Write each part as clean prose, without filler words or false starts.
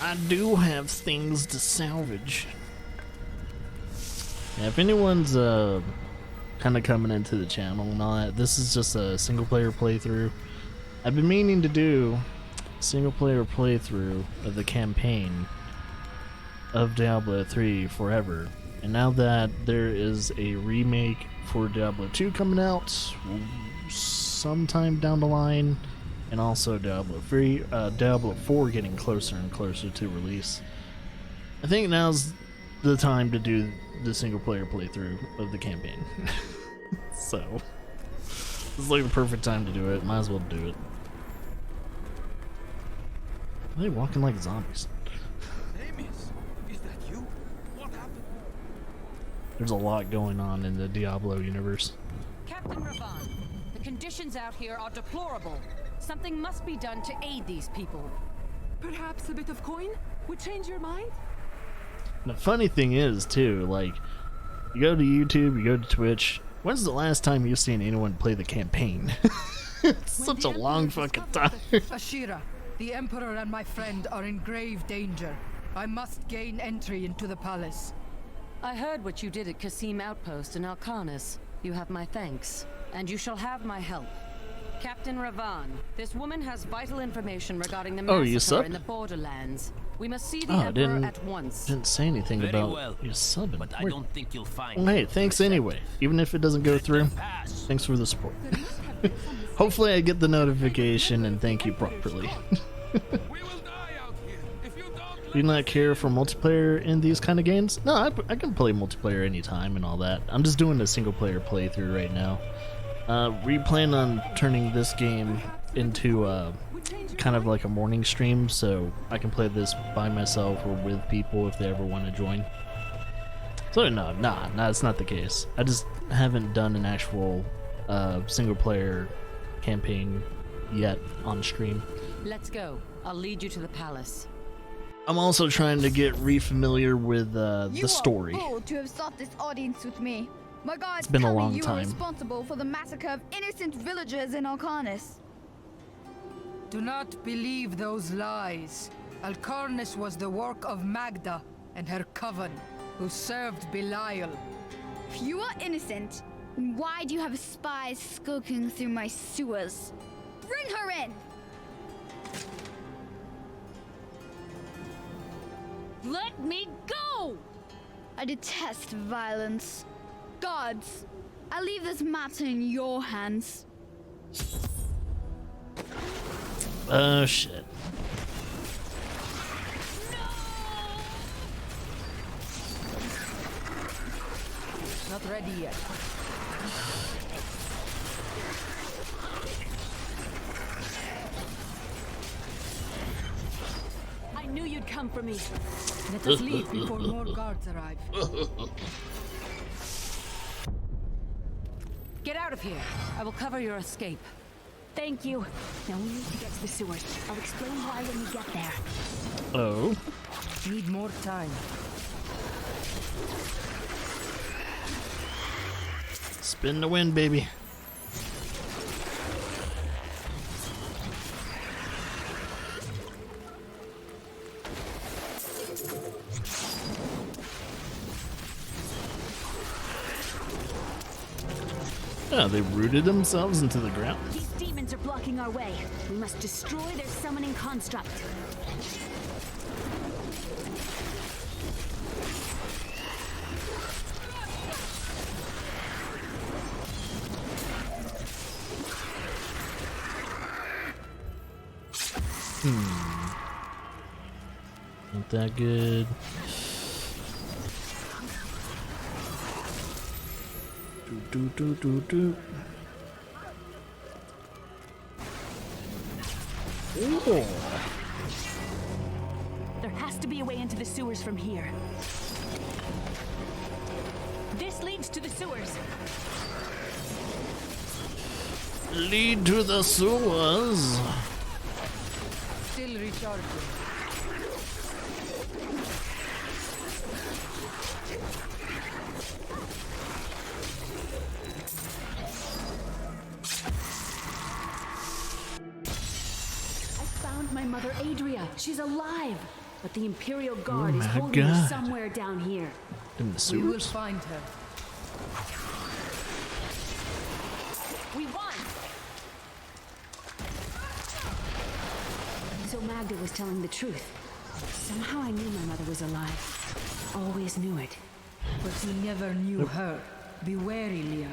I do have things to salvage. Yeah, if anyone's kind of coming into the channel and all that, this is just a single player playthrough. I've been meaning to do a single player playthrough of the campaign of Diablo 3 forever. And now that there is a remake for Diablo 2 coming out sometime down the line, and also Diablo 4 getting closer and closer to release, I think now's the time to do the single player playthrough of the campaign. So, it's like the perfect time to do it. Might as well do it. Are they walking like zombies? Is that you? What happened? There's a lot going on in the Diablo universe. Captain Ravan, the conditions out here are deplorable. Something must be done to aid these people. Perhaps a bit of coin would change your mind? The funny thing is, too, like, you go to YouTube, you go to Twitch, when's the last time you've seen anyone play the campaign? It's such a long fucking time. Ashira, the Emperor and my friend are in grave danger. I must gain entry into the palace. I heard what you did at Qasim Outpost in Alcanis. You have my thanks, and you shall have my help. Captain Ravan, this woman has vital information regarding the massacre in the Borderlands. We must see the Emperor at once. Didn't say anything Very about well, your subbing. but I don't think you'll find. Well, hey, thanks anyway. Even if it doesn't go through, thanks for the support. Hopefully I get the notification and thank you properly. We will die out here if you don't. Do you not care for multiplayer in these kind of games? No, I can play multiplayer anytime and all that. I'm just doing a single player playthrough right now. We plan on turning this game into kind of like a morning stream, so I can play this by myself or with people if they ever want to join. So no, it's not the case. I just haven't done an actual single player campaign yet on stream. Let's go. I'll lead you to the palace. I'm also trying to get re-familiar with the story. You are bold to have sought this audience with me. My guards It's been a tell me long you are time. responsible for the massacre of innocent villagers in Alcanis. Do not believe those lies. Alcarnis was the work of Magda and her coven, who served Belial. If you are innocent, then why do you have spies skulking through my sewers? Bring her in! Let me go! I detest violence. Guards, I leave this matter in your hands. Oh shit. Not ready yet. I knew you'd come for me. Let us leave before more guards arrive. Get out of here. I will cover your escape. Thank you. Now we need to get to the sewers. I'll explain why when we get there. Oh. Need more time. Spin the wind, baby. Oh, they rooted themselves into the ground. These demons are blocking our way. We must destroy their summoning construct. Not that good. Do. Ooh. There has to be a way into the sewers from here. This leads to the sewers. Lead to the sewers. Still recharging. found my mother Adria. She's alive. But the Imperial Guard is my holding her God. somewhere down here. In the We will sewers? find her. We won! So Magda was telling the truth. Somehow I knew my mother was alive. Always knew it. But you never knew her. Be wary, Leah.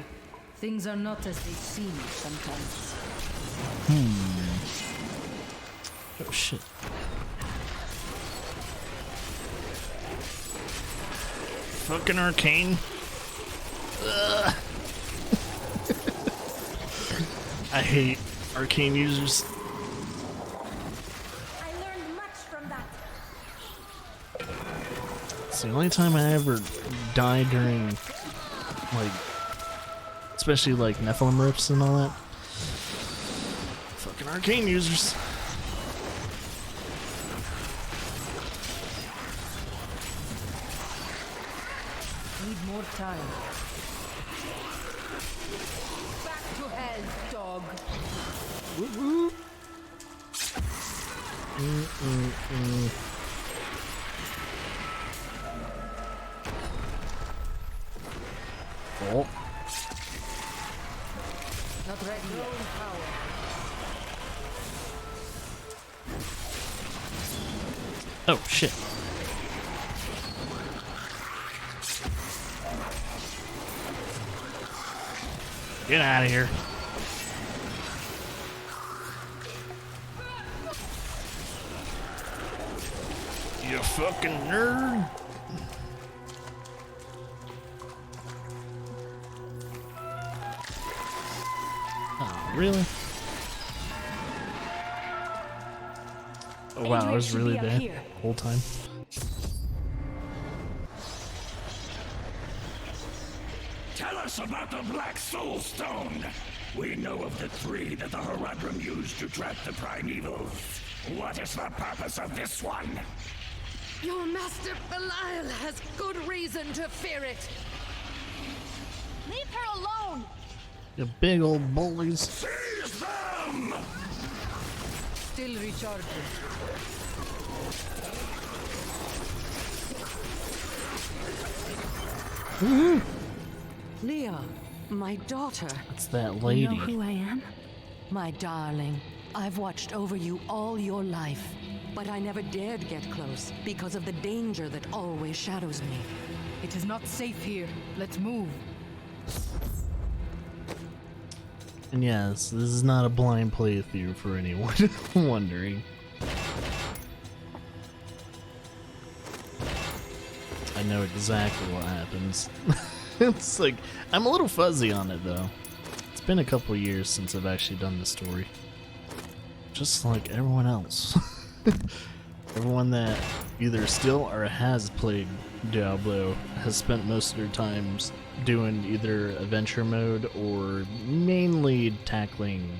Things are not as they seem sometimes. Oh shit. Fucking arcane. Ugh. I hate arcane users. I learned much from that. It's the only time I ever die during, like, especially like Nephilim rips and all that. Fucking arcane users. Need more time. Back to hell, dog. Oh. Not ready yet. Power. Oh shit. Get out of here. You fucking nerd. Oh, really? Oh wow, I Adrian was should really be up there here. the whole time. Tell us about the Black Soul Stone. We know of the three that the Horadrim used to trap the Primevals. What is the purpose of this one? Your master Belial has good reason to fear it. Leave her alone! You big old bullies. Seize them! Still recharging. Leah, my daughter, It's that You lady. know who I am? my darling. I've watched over you all your life, but I never dared get close because of the danger that always shadows me. It is not safe here. Let's move. And yes, this is not a blind playthrough for anyone wondering. I know exactly what happens. It's like, I'm a little fuzzy on it though. It's been a couple years since I've actually done the story. Just like everyone else. Everyone that either still or has played Diablo has spent most of their times doing either adventure mode or mainly tackling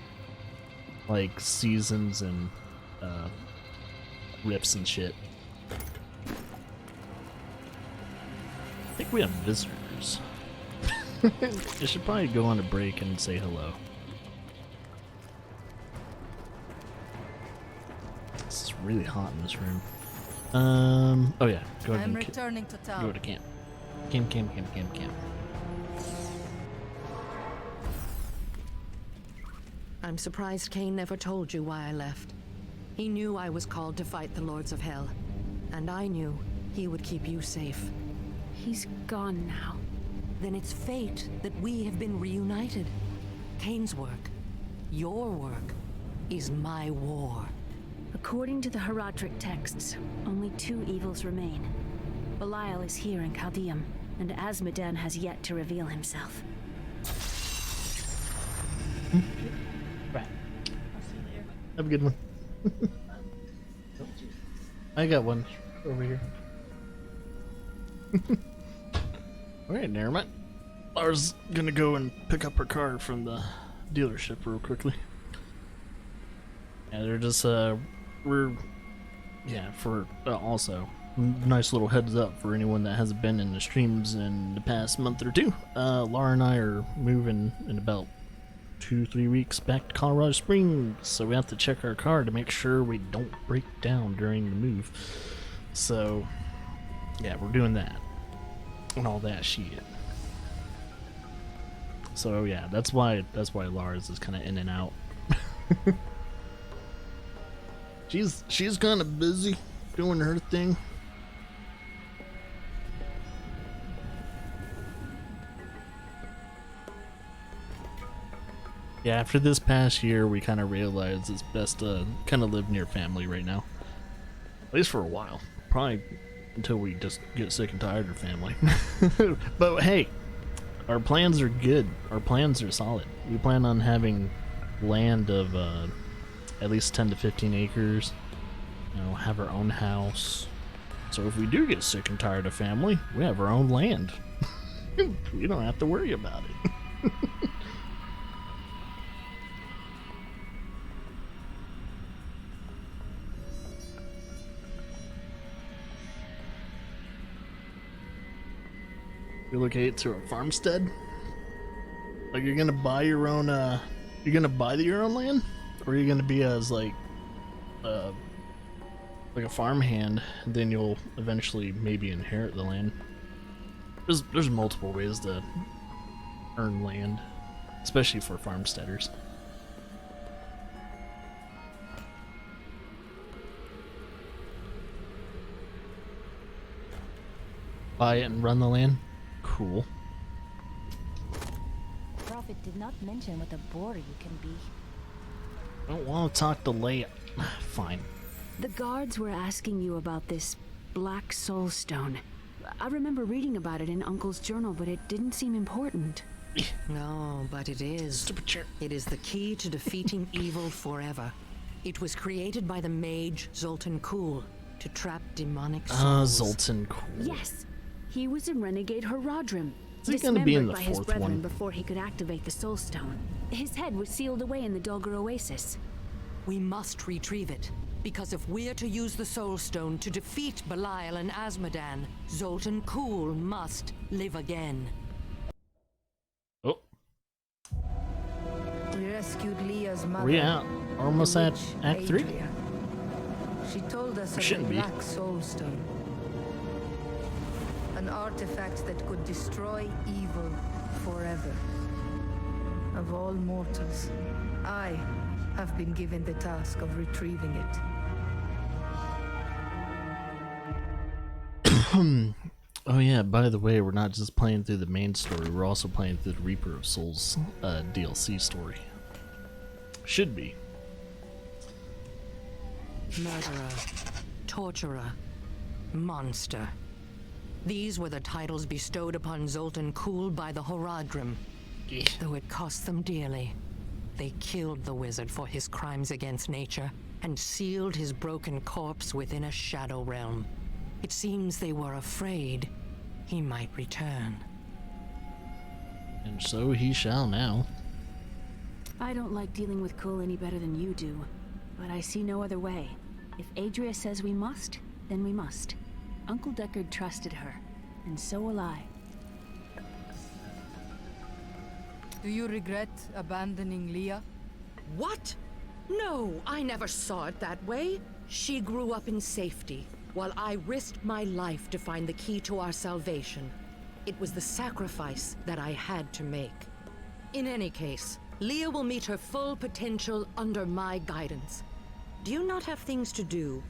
like seasons and rips and shit. I think we have visitors. I should probably go on a break and say hello. It's really hot in this room. Oh yeah, go ahead I'm and returning to go town. to camp. Camp. I'm surprised Cain never told you why I left. He knew I was called to fight the Lords of Hell, and I knew he would keep you safe. He's gone now. Then it's fate that we have been reunited. Cain's work, your work, is my war. According to the Herodric texts, only two evils remain. Belial is here in Chaldeum, and Azmodan has yet to reveal himself. Right. Have a good one. I got one over here. Alright, never mind. Laura's gonna go and pick up her car from the dealership real quickly. Yeah, they're just, also, nice little heads up for anyone that hasn't been in the streams in the past month or two. Laura and I are moving in about 2-3 weeks back to Colorado Springs, so we have to check our car to make sure we don't break down during the move. So yeah, we're doing that and all that shit. So yeah, that's why Lars is kind of in and out. she's kind of busy doing her thing. Yeah, after this past year, we kind of realized it's best to kind of live near family right now. At least for a while. Probably until we just get sick and tired of family. But hey, our plans are good. Our plans are solid. We plan on having land of at least 10 to 15 acres. You know, have our own house. So if we do get sick and tired of family, we have our own land. We don't have to worry about it. Relocate to a farmstead? Like you're gonna buy your own your own land? Or are you gonna be as like a farmhand, and then you'll eventually maybe inherit the land? There's multiple ways to earn land, especially for farmsteaders. Buy it and run the land? Cool. Prophet did not mention what a bore you can be. I don't want to talk to Leia. Fine. The guards were asking you about this black soul stone. I remember reading about it in Uncle's journal, but it didn't seem important. No, but it is. Stupid chair. It is the key to defeating evil forever. It was created by the mage Zoltan Kuhl to trap demonic souls. Zoltan Kuhl. Yes, he was a renegade Haradrim. Is he gonna be in the dismembered by his fourth brethren one? before he could activate the soul stone. His head was sealed away in the Dulgar Oasis. We must retrieve it, because if we're to use the soul stone to defeat Belial and Azmodan, Zoltan Kuhl must live again. Oh, We rescued Leah's mother. we out. Almost the at witch Act 3. Adria. She told us of the Shouldn't be. Black Soul Stone. An artifact that could destroy evil forever. Of all mortals, I have been given the task of retrieving it. Oh yeah, by the way, we're not just playing through the main story, we're also playing through the Reaper of Souls DLC story. Should be. Murderer, torturer, monster. These were the titles bestowed upon Zoltan Kuhl by the Haradrim. Though it cost them dearly. They killed the wizard for his crimes against nature and sealed his broken corpse within a shadow realm. It seems they were afraid he might return. And so he shall now. I don't like dealing with Kuhl any better than you do, but I see no other way. If Adria says we must, then we must. Uncle Deckard trusted her, and so will I. Do you regret abandoning Leah? What? No, I never saw it that way. She grew up in safety, while I risked my life to find the key to our salvation. It was the sacrifice that I had to make. In any case, Leah will meet her full potential under my guidance. Do you not have things to do?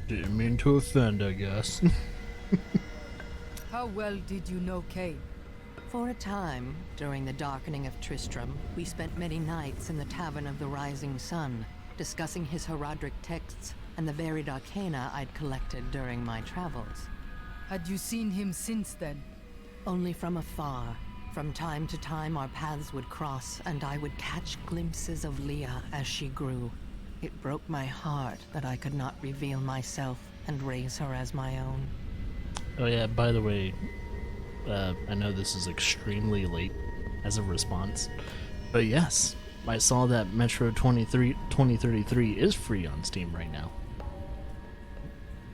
Didn't mean to offend, I guess. How well did you know Kay? For a time, during the darkening of Tristram, we spent many nights in the Tavern of the Rising Sun, discussing his Haradric texts and the varied arcana I'd collected during my travels. Had you seen him since then? Only from afar. From time to time, our paths would cross, and I would catch glimpses of Leah as she grew. It broke my heart that I could not reveal myself and raise her as my own. Oh yeah, by the way, I know this is extremely late as a response, but yes, I saw that Metro 2033 is free on Steam right now.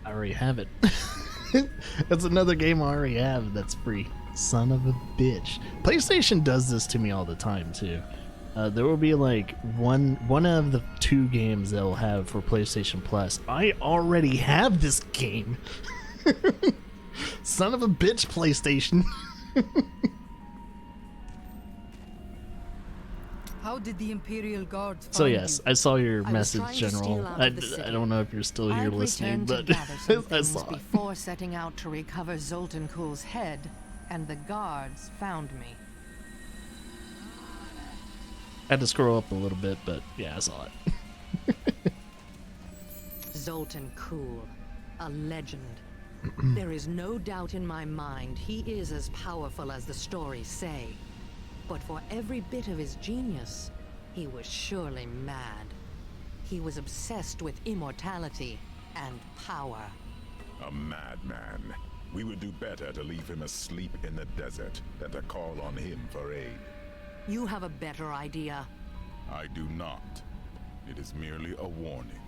I already have it. That's another game I already have that's free. Son of a bitch. PlayStation does this to me all the time too. There will be like one of the 2 games they'll have for PlayStation Plus. I already have this game. Son of a bitch, PlayStation. How did the Imperial Guard find So yes, you? I saw your I was message, trying to steal General. out I of the city. don't know if you're still here I'd listening, returned to but gather some I things saw it. before setting out to recover Zoltan Kuhl's head, and the guards found me. I had to scroll up a little bit, but yeah, I saw it. Zoltan Kuhl, a legend. There is no doubt in my mind he is as powerful as the stories say. But for every bit of his genius, he was surely mad. He was obsessed with immortality and power. A madman. We would do better to leave him asleep in the desert than to call on him for aid. You have a better idea. I do not. It is merely a warning.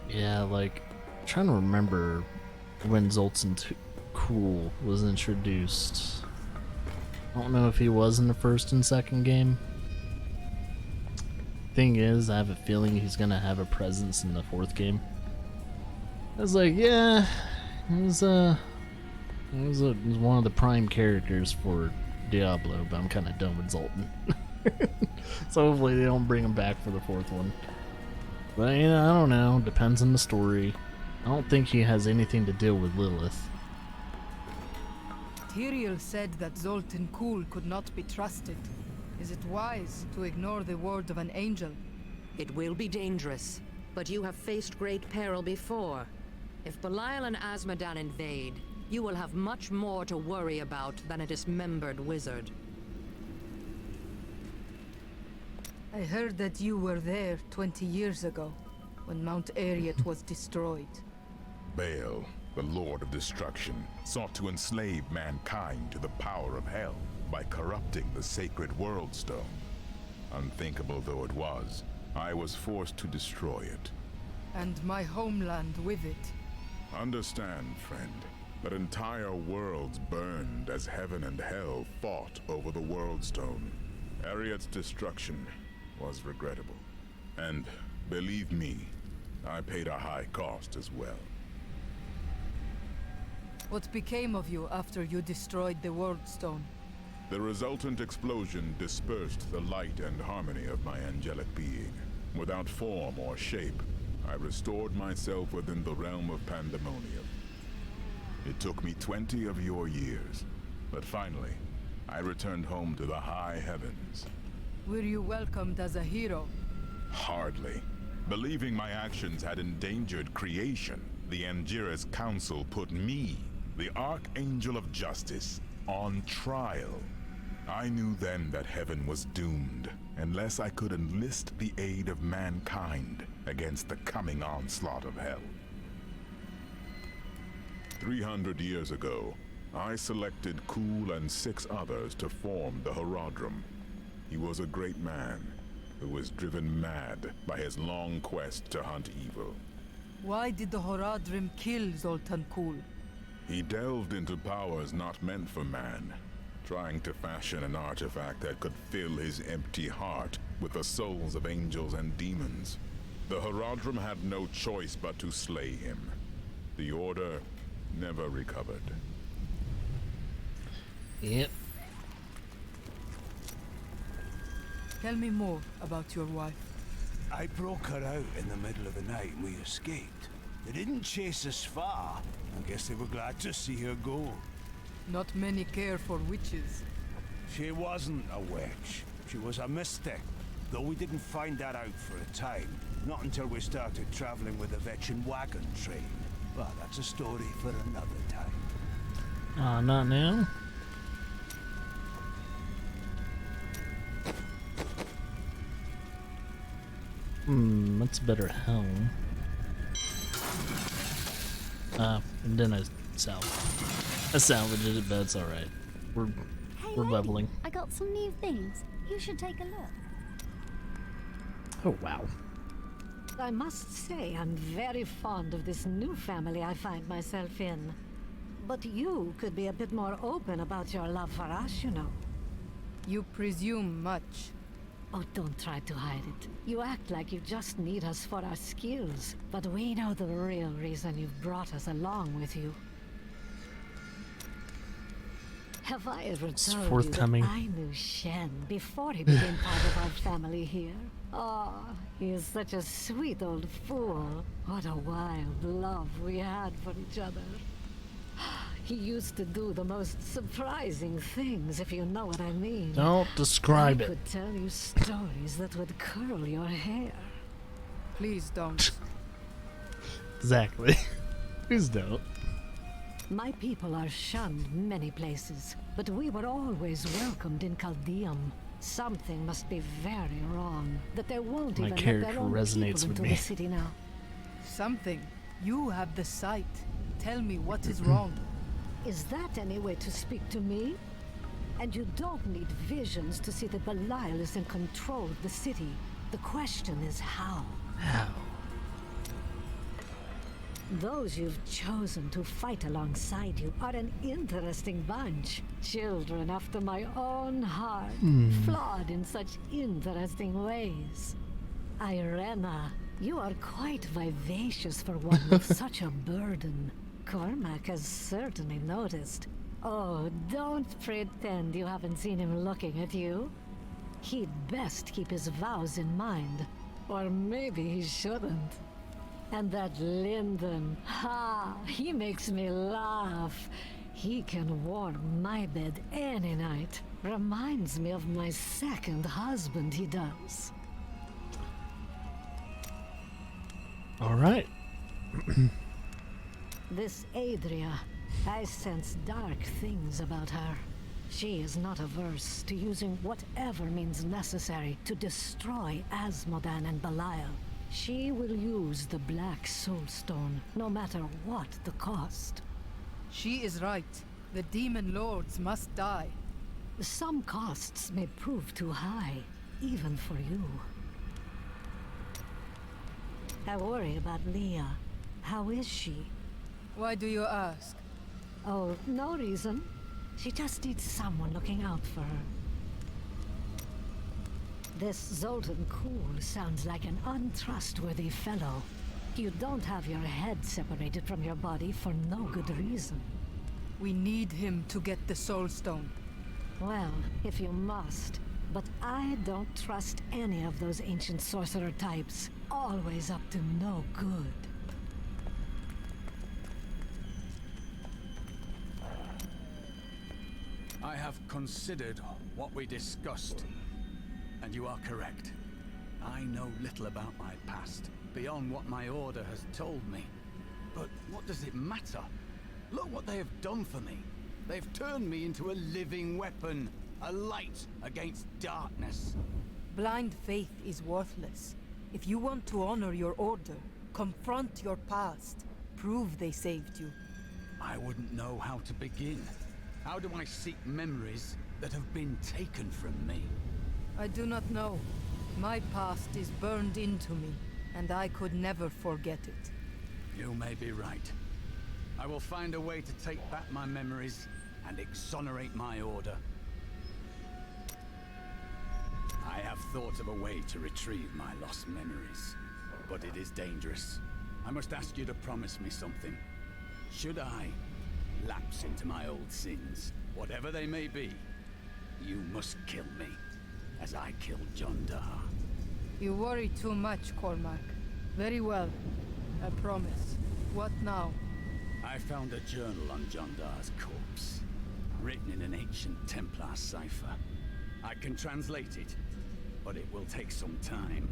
Yeah, like, I'm trying to remember when Zoltan Kuhl was introduced. I don't know if he was in the first and second game. Thing is, I have a feeling he's gonna have a presence in the 4th game. I was like, yeah, he was one of the prime characters for Diablo, but I'm kind of done with Zoltan. So hopefully they don't bring him back for the 4th one. But, you know, I don't know. Depends on the story. I don't think he has anything to do with Lilith. Tyrael said that Zoltan Kuhl could not be trusted. Is it wise to ignore the word of an angel? It will be dangerous, but you have faced great peril before. If Belial and Azmodan invade, you will have much more to worry about than a dismembered wizard. I heard that you were there 20 years ago, when Mount Arreat was destroyed. Baal, the Lord of Destruction, sought to enslave mankind to the power of hell by corrupting the sacred World Stone. Unthinkable though it was, I was forced to destroy it. And my homeland with it. Understand, friend, that entire worlds burned as heaven and hell fought over the World Stone. Arreat's destruction was regrettable. And, believe me, I paid a high cost as well. What became of you after you destroyed the World Stone? The resultant explosion dispersed the light and harmony of my angelic being. Without form or shape, I restored myself within the realm of pandemonium. It took me 20 of your years, but finally, I returned home to the high heavens. Were you welcomed as a hero? Hardly. Believing my actions had endangered creation, the Angiras Council put me, the Archangel of Justice, on trial. I knew then that heaven was doomed, unless I could enlist the aid of mankind against the coming onslaught of hell. 300 years ago, I selected Kuhl and 6 others to form the Horadrim. He was a great man, who was driven mad by his long quest to hunt evil. Why did the Horadrim kill Zoltan Kuhl? He delved into powers not meant for man, trying to fashion an artifact that could fill his empty heart with the souls of angels and demons. The Horadrim had no choice but to slay him. The Order never recovered. Yep. Tell me more about your wife. I broke her out in the middle of the night and we escaped. They didn't chase us far. I guess they were glad to see her go. Not many care for witches. She wasn't a witch. She was a mystic. Though we didn't find that out for a time. Not until we started traveling with the Vetchin wagon train. But that's a story for another time. Not now. That's a better helm. And then I salvaged it, but it's alright. We're leveling. I got some new things. You should take a look. Oh wow. I must say I'm very fond of this new family I find myself in. But you could be a bit more open about your love for us, you know. You presume much. Oh, don't try to hide it. You act like you just need us for our skills, but we know the real reason you've brought us along with you. Have I ever told you that I knew Shen before he became part of our family here? Oh, he is such a sweet old fool. What a wild love we had for each other. He used to do the most surprising things, if you know what I mean. Don't describe it. I could tell you stories that would curl your hair. Please don't. Exactly. Please don't. My people are shunned many places, but we were always welcomed in Caldeum. Something must be very wrong, that they won't even let their own people into the city now. Something? You have the sight. Tell me what is wrong. Is that any way to speak to me? And you don't need visions to see that Belial is in control of the city. The question is how? How? Those you've chosen to fight alongside you are an interesting bunch. Children after my own heart, flawed in such interesting ways. Irena, you are quite vivacious for one with such a burden. Cormac has certainly noticed. Oh, don't pretend you haven't seen him looking at you. He'd best keep his vows in mind. Or maybe he shouldn't. And that Lyndon, he makes me laugh. He can warm my bed any night. Reminds me of my second husband, he does. All right. This Adria, I sense dark things about her. She is not averse to using whatever means necessary to destroy Asmodan and Belial. She will use the Black Soulstone, no matter what the cost. She is right. The Demon Lords must die. Some costs may prove too high, even for you. I worry about Leah. How is she? Why do you ask? Oh, no reason. She just needs someone looking out for her. This Zoltan Kuhl sounds like an untrustworthy fellow. You don't have your head separated from your body for no good reason. We need him to get the Soulstone. Well, if you must. But I don't trust any of those ancient sorcerer types. Always up to no good. I have considered what we discussed, and you are correct. I know little about my past, beyond what my order has told me. But what does it matter? Look what they have done for me. They've turned me into a living weapon, a light against darkness. Blind faith is worthless. If you want to honor your order, confront your past. Prove they saved you. I wouldn't know how to begin. How do I seek memories that have been taken from me? I do not know. My past is burned into me, and I could never forget it. You may be right. I will find a way to take back my memories and exonerate my order. I have thought of a way to retrieve my lost memories, but it is dangerous. I must ask you to promise me something. Should I lapse into my old sins, whatever they may be, you must kill me, as I killed Jondar. You worry too much, Cormac. Very well. I promise. What now? I found a journal on Jondar's corpse, written in an ancient Templar cipher. I can translate it, but it will take some time.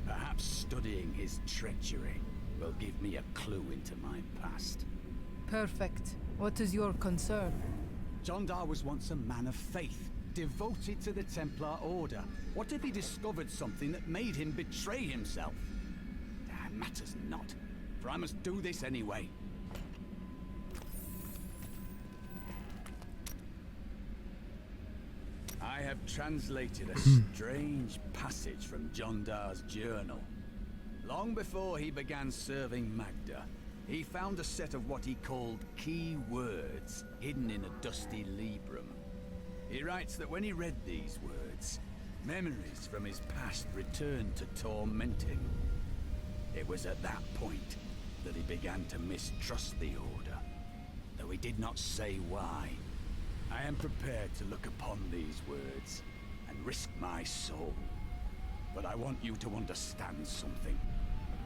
Perhaps studying his treachery will give me a clue into my past. Perfect. What is your concern? Jondar was once a man of faith, devoted to the Templar Order. What if he discovered something that made him betray himself? That matters not, for I must do this anyway. I have translated a strange passage from Jondar's journal. Long before he began serving Magda, He found a set of what he called key words hidden in a dusty librum. He writes that when he read these words, memories from his past returned to torment him. It was at that point that he began to mistrust the Order, though he did not say why. I am prepared to look upon these words and risk my soul. But I want you to understand something.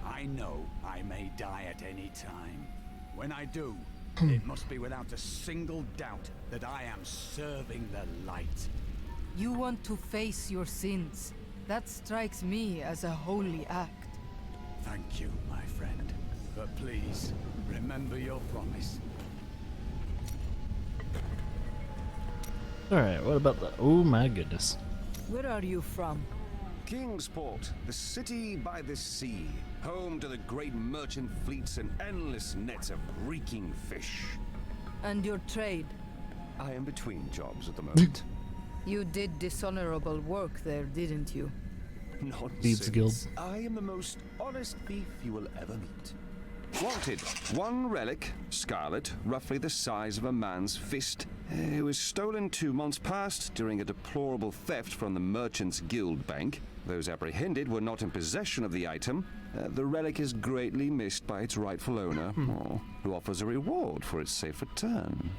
I know I may die at any time. When I do, it must be without a single doubt that I am serving the light. You want to face your sins. That strikes me as a holy act. Thank you, my friend. But please, remember your promise. Alright, what about the... Oh my goodness. Where are you from? Kingsport, the city by the sea, home to the great merchant fleets and endless nets of reeking fish. And your trade? I am between jobs at the moment. You did dishonorable work there, didn't you? Thieves Guild. I am the most honest thief you will ever meet. Wanted, one relic, scarlet, roughly the size of a man's fist. It was stolen 2 months past during a deplorable theft from the Merchants Guild Bank. Those apprehended were not in possession of the item. The relic is greatly missed by its rightful owner, who offers a reward for its safe return.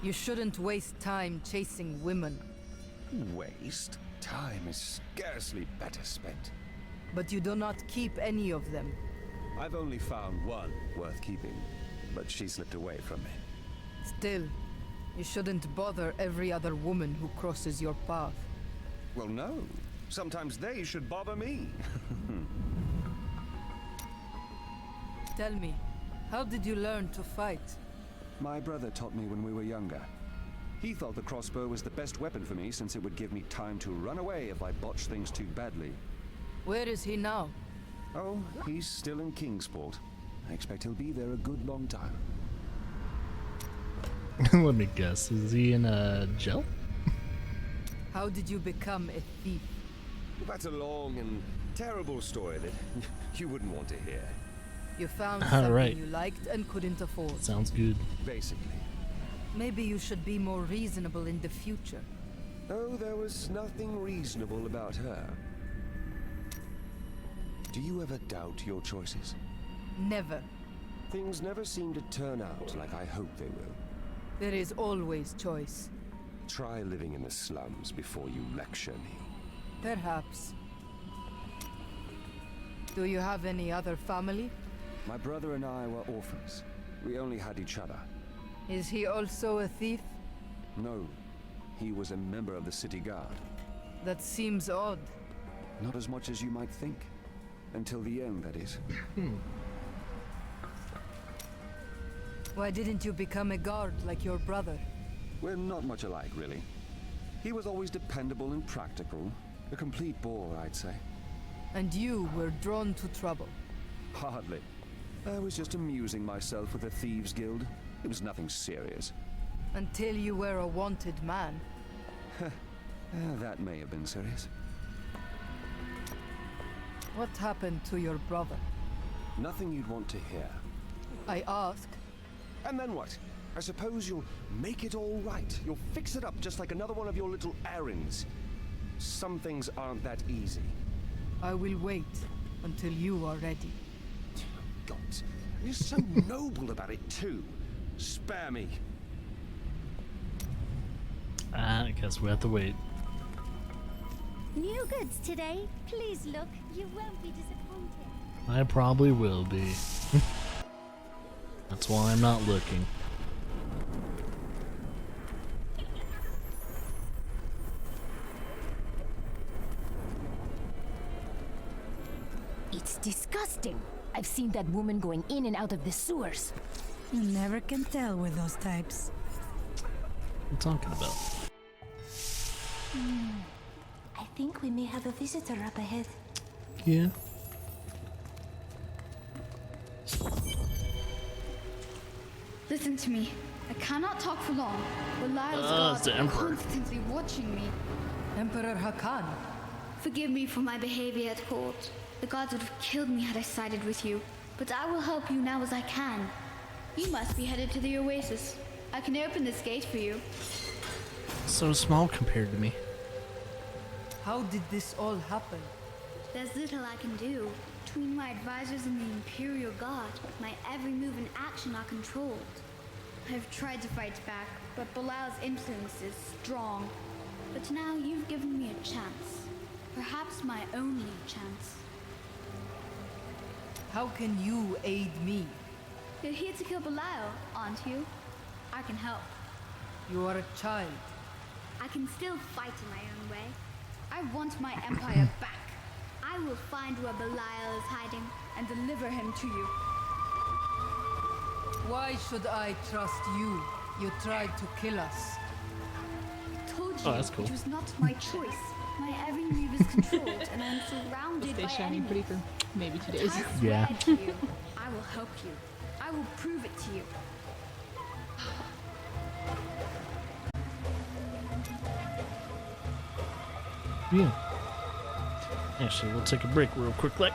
You shouldn't waste time chasing women. Waste? Time is scarcely better spent. But you do not keep any of them. I've only found one worth keeping, but she slipped away from me. Still, you shouldn't bother every other woman who crosses your path. Well, no. Sometimes they should bother me. Tell me, how did you learn to fight? My brother taught me when we were younger. He thought the crossbow was the best weapon for me since it would give me time to run away if I botched things too badly. Where is he now? Oh, he's still in Kingsport. I expect he'll be there a good long time. Let me guess, is he in a jail? How did you become a thief? That's a long and terrible story that you wouldn't want to hear. You found something right. you liked and couldn't afford. Sounds good. Basically. Maybe you should be more reasonable in the future. Oh, there was nothing reasonable about her. Do you ever doubt your choices? Never. Things never seem to turn out like I hope they will. There is always choice. Try living in the slums before you lecture me. Perhaps. Do you have any other family? My brother and I were orphans. We only had each other. Is he also a thief? No. He was a member of the city guard. That seems odd. Not as much as you might think. Until the end, that is. Why didn't you become a guard like your brother? We're not much alike, really. He was always dependable and practical. A complete bore, I'd say. And you were drawn to trouble? Hardly. I was just amusing myself with the Thieves Guild. It was nothing serious. Until you were a wanted man. That may have been serious. What happened to your brother? Nothing you'd want to hear. I ask. And then what? I suppose you'll make it all right. You'll fix it up just like another one of your little errands. Some things aren't that easy. I will wait until you are ready. God, you're so noble about it too. Spare me. I guess we have to wait. New goods today. Please look. You won't be disappointed. I probably will be. That's why I'm not looking. It's disgusting. I've seen that woman going in and out of the sewers. You never can tell with those types. What are you talking about? I think we may have a visitor up ahead. Yeah. Listen to me. I cannot talk for long. Belial's it's guards the are Emperor. constantly watching me. Emperor Hakan. Forgive me for my behavior at court. The gods would have killed me had I sided with you. but I will help you now as I can. You must be headed to the oasis. I can open this gate for you. So small compared to me. How did this all happen? There's little I can do. Between my advisors and the Imperial Guard, my every move and action are controlled. I've tried to fight back, but Belial's influence is strong. But now you've given me a chance. Perhaps my only chance. How can you aid me? You're here to kill Belial, aren't you? I can help. You are a child. I can still fight in my own way. I want my empire back. I will find where Belial is hiding and deliver him to you. Why should I trust you? You tried to kill us. I told you that's cool. it was not my choice. My every move is controlled and I'm surrounded by shining pretty enemies. for maybe 2 days. I Yeah. swear to you, I will help you. I will prove it to you. Yeah. Actually, we'll take a break real quick.